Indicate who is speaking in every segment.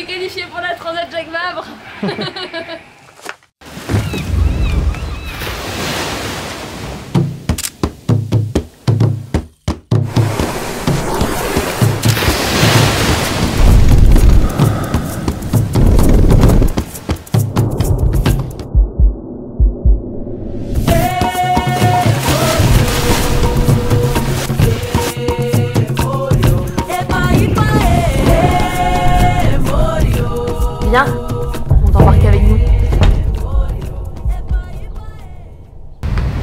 Speaker 1: été qualifié pour la Transat Jacques Vabre.
Speaker 2: Viens, on t'embarque avec nous.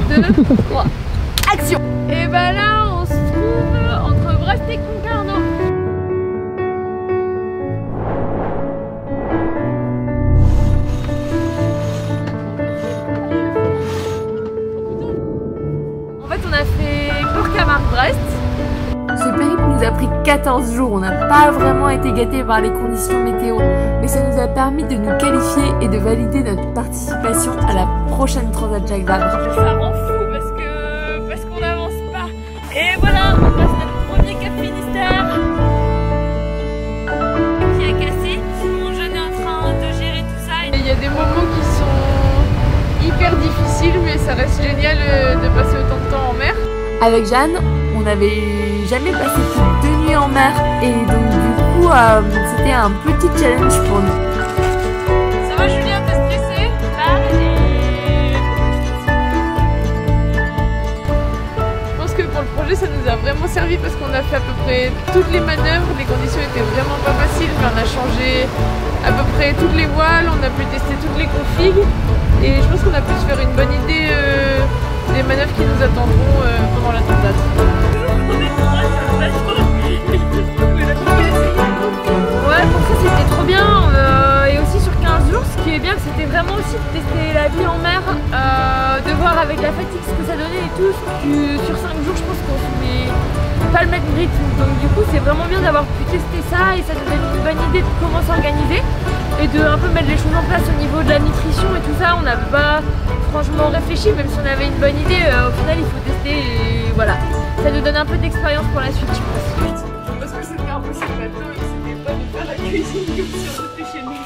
Speaker 1: 2, 3, action! Et bah là, on se trouve entre Brest et Concarneau. En fait, on a fait Bourg-Camargue-Brest.
Speaker 2: Ce périple nous a pris 14 jours, on n'a pas vraiment été gâtés par les conditions météo, mais ça nous a permis de nous qualifier et de valider notre participation à la prochaine Transat Jacques Vabre.
Speaker 1: Ça rend fou parce qu'on n'avance pas. Et voilà, on passe notre premier Cap Finistère qui a cassé. Mon jeune est en train de gérer tout ça.
Speaker 3: Il y a des moments qui sont hyper difficiles, mais ça reste génial de passer autant de temps en mer.
Speaker 2: Avec Jeanne, on n'avait jamais passé plus de 2 nuits en mer et donc du coup c'était un petit challenge pour nous.
Speaker 1: Ça va Julien, t'es stressé?
Speaker 3: Je pense que pour le projet ça nous a vraiment servi parce qu'on a fait à peu près toutes les manœuvres, les conditions étaient vraiment pas faciles, mais on a changé à peu près toutes les voiles, on a pu tester toutes les configs et je pense qu'on a pu se faire une bonne idée des manœuvres qui nous attendront pendant la transat.
Speaker 1: Ouais, pour ça c'était trop bien et aussi sur 15 jours, ce qui est bien c'était vraiment aussi de tester la vie en mer, de voir avec la fatigue ce que ça donnait et tout, sur 5 jours je pense qu'on ne met pas le même rythme, donc du coup c'est vraiment bien d'avoir pu tester ça et ça nous donne une bonne idée de comment s'organiser et de un peu mettre les choses en place au niveau de la nutrition et tout ça. On n'a pas franchement réfléchi, même si on avait une bonne idée, au final il faut tester et voilà, ça nous donne un peu d'expérience pour la suite je pense.
Speaker 3: Parce que c'était un peu sur le bateau et c'était pas de faire la cuisine comme si on était chez nous.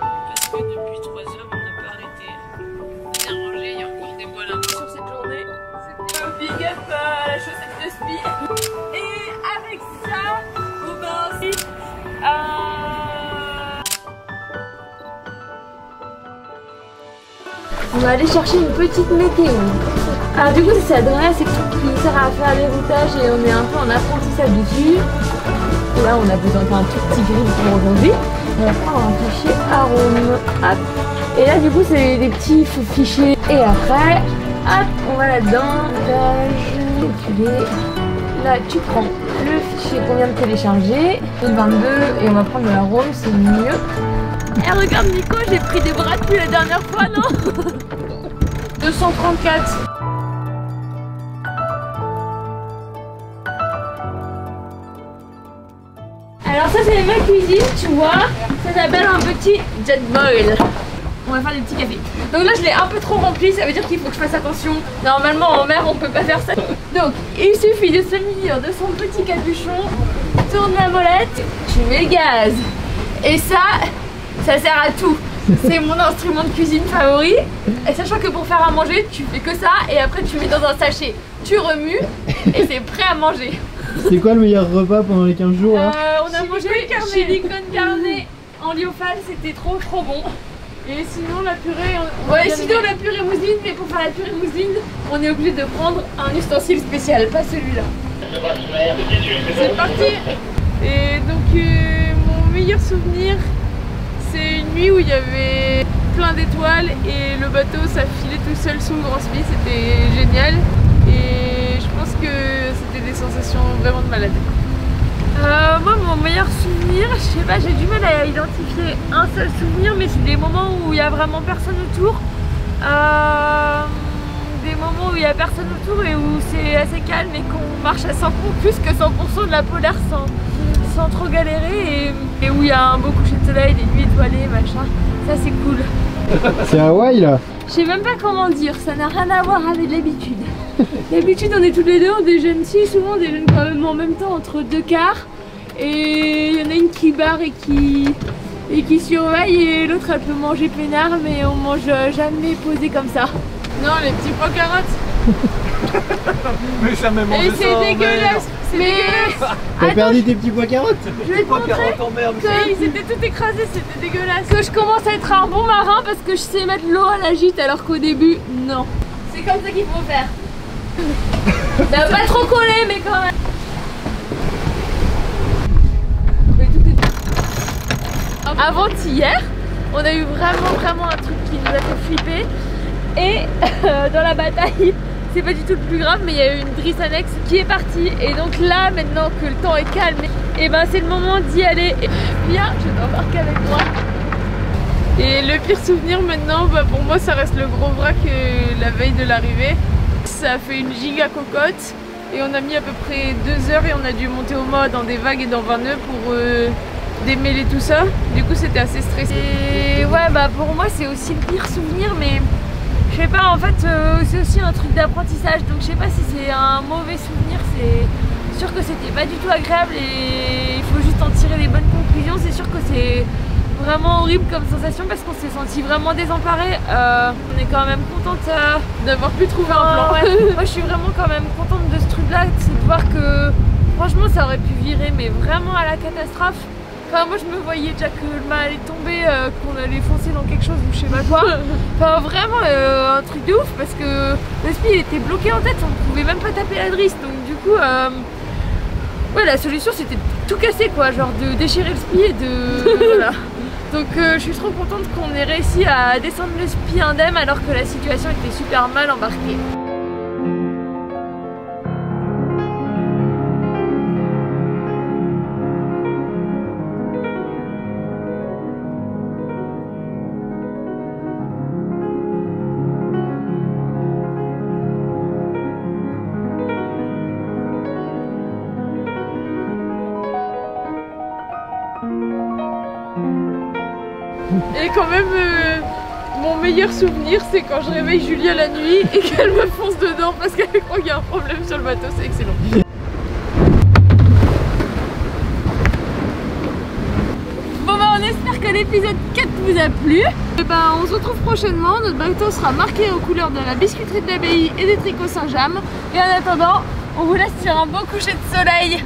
Speaker 1: Parce que depuis 3 heures on n'a pas arrêté de bien ranger, il y a encore des voiles un peu sur cette journée. C'était un big up à la chaussette de spi. Et avec ça, on va aussi
Speaker 2: On va aller chercher une petite météo. Alors du coup c'est la dernière section qui sert à faire les routages et on est un peu en apprentissage dessus. Et là on a besoin d'un tout petit grille pour aujourd'hui. On va prendre un fichier arôme. Hop. Et là du coup c'est des petits fichiers. Et après, hop, on va là-dedans. Tu les... Là tu prends le fichier qu'on vient de télécharger. 22 et on va prendre de l'arôme, c'est mieux.
Speaker 1: Eh regarde Nico, j'ai pris des bras depuis la dernière fois, non?
Speaker 3: 234.
Speaker 1: Alors ça c'est ma cuisine, tu vois. Ça s'appelle un petit jet boil. On va faire des petits cafés. Donc là je l'ai un peu trop rempli, ça veut dire qu'il faut que je fasse attention. Normalement en mer on peut pas faire ça. Donc il suffit de se munir de son petit capuchon, tourne la molette, tu mets le gaz. Et ça sert à tout. C'est mon instrument de cuisine favori. Et sachant que pour faire à manger, tu fais que ça et après tu mets dans un sachet. Tu remues et c'est prêt à manger.
Speaker 4: C'est quoi le meilleur repas pendant les 15 jours là
Speaker 1: On a mangé chili con carne en lyophiles, c'était trop bon.
Speaker 3: Et sinon la purée...
Speaker 1: Ouais, sinon la purée mousseline, mais pour faire la purée mousseline, on est obligé de prendre un ustensile spécial, pas celui-là.
Speaker 3: C'est parti. Et donc mon meilleur souvenir, c'est une nuit où il y avait plein d'étoiles et le bateau ça filait tout seul sous le Grand Spi, c'était génial. Et je pense que c'était des sensations vraiment de malade.
Speaker 1: Moi mon meilleur souvenir, je sais pas, j'ai du mal à identifier un seul souvenir, mais c'est des moments où il n'y a vraiment personne autour. Des moments où il n'y a personne autour et où c'est assez calme et qu'on marche à 100%, plus que 100% de la polaire sans trop galérer et où il y a un beau coucher de soleil, des nuits étoilées, machin. Ça c'est cool.
Speaker 4: C'est Hawaï là.
Speaker 1: Je sais même pas comment dire, ça n'a rien à voir avec l'habitude. D'habitude on est tous les deux, on déjeune si souvent, on déjeune quand même en même temps entre deux quarts. Et il y en a une qui barre et qui
Speaker 2: et qui surveille, et l'autre elle peut manger peinard, mais on mange jamais posé comme ça.
Speaker 3: Non, les petits pois carottes.
Speaker 5: Mais jamais mangé
Speaker 3: Et
Speaker 5: ça.
Speaker 3: c'est dégueulasse. C'est
Speaker 2: Mais
Speaker 3: dégueulasse.
Speaker 4: T'as perdu tes petits pois carottes?
Speaker 2: je vais te montrer
Speaker 5: en merde.
Speaker 3: Ils étaient tout écrasés, c'était dégueulasse.
Speaker 2: que je commence à être un bon marin parce que je sais mettre l'eau à la gîte alors qu'au début, non. C'est comme ça qu'il faut faire. Ça va pas trop coller, mais quand même.
Speaker 1: Avant-hier, on a eu vraiment un truc qui nous a fait flipper. Et dans la bataille, c'est pas du tout le plus grave, mais il y a eu une drisse annexe qui est partie. Et donc là, maintenant que le temps est calme, et ben c'est le moment d'y aller. Et viens, je t'embarque avec moi.
Speaker 3: Et le pire souvenir maintenant, bah pour moi ça reste le gros vrac la veille de l'arrivée. Ça a fait une giga cocotte et on a mis à peu près 2 heures et on a dû monter au mât dans des vagues et dans 20 nœuds pour démêler tout ça. Du coup c'était assez stressé.
Speaker 1: Et ouais, bah pour moi c'est aussi le pire souvenir, mais je sais pas, en fait c'est aussi un truc d'apprentissage, donc je sais pas si c'est un mauvais souvenir, c'est sûr que c'était pas du tout agréable et il faut juste en tirer les bonnes conclusions. C'est sûr que c'est vraiment horrible comme sensation parce qu'on s'est senti vraiment désemparés. On est quand même contente
Speaker 3: D'avoir pu trouver un plan.
Speaker 1: ouais. Moi je suis vraiment quand même contente de ce truc là, c'est de voir que franchement ça aurait pu virer mais vraiment à la catastrophe. Enfin moi je me voyais déjà que le mât allait tomber, qu'on allait foncer dans quelque chose ou je sais pas quoi. Enfin vraiment un truc de ouf parce que le spi il était bloqué en tête, on ne pouvait même pas taper la drisse, donc du coup ouais la solution c'était de tout casser quoi, genre de déchirer le spi et de voilà. Donc je suis trop contente qu'on ait réussi à descendre le spi indemne alors que la situation était super mal embarquée.
Speaker 3: Et quand même, mon meilleur souvenir, c'est quand je réveille Julia la nuit et qu'elle me fonce dedans parce qu'elle croit qu'il y a un problème sur le bateau. C'est excellent.
Speaker 2: Bon bah on espère que l'épisode 4 vous a plu. Et bah on se retrouve prochainement, notre bateau sera marqué aux couleurs de la biscuiterie de l'abbaye et des tricots Saint-James. Et en attendant, on vous laisse sur un beau coucher de soleil.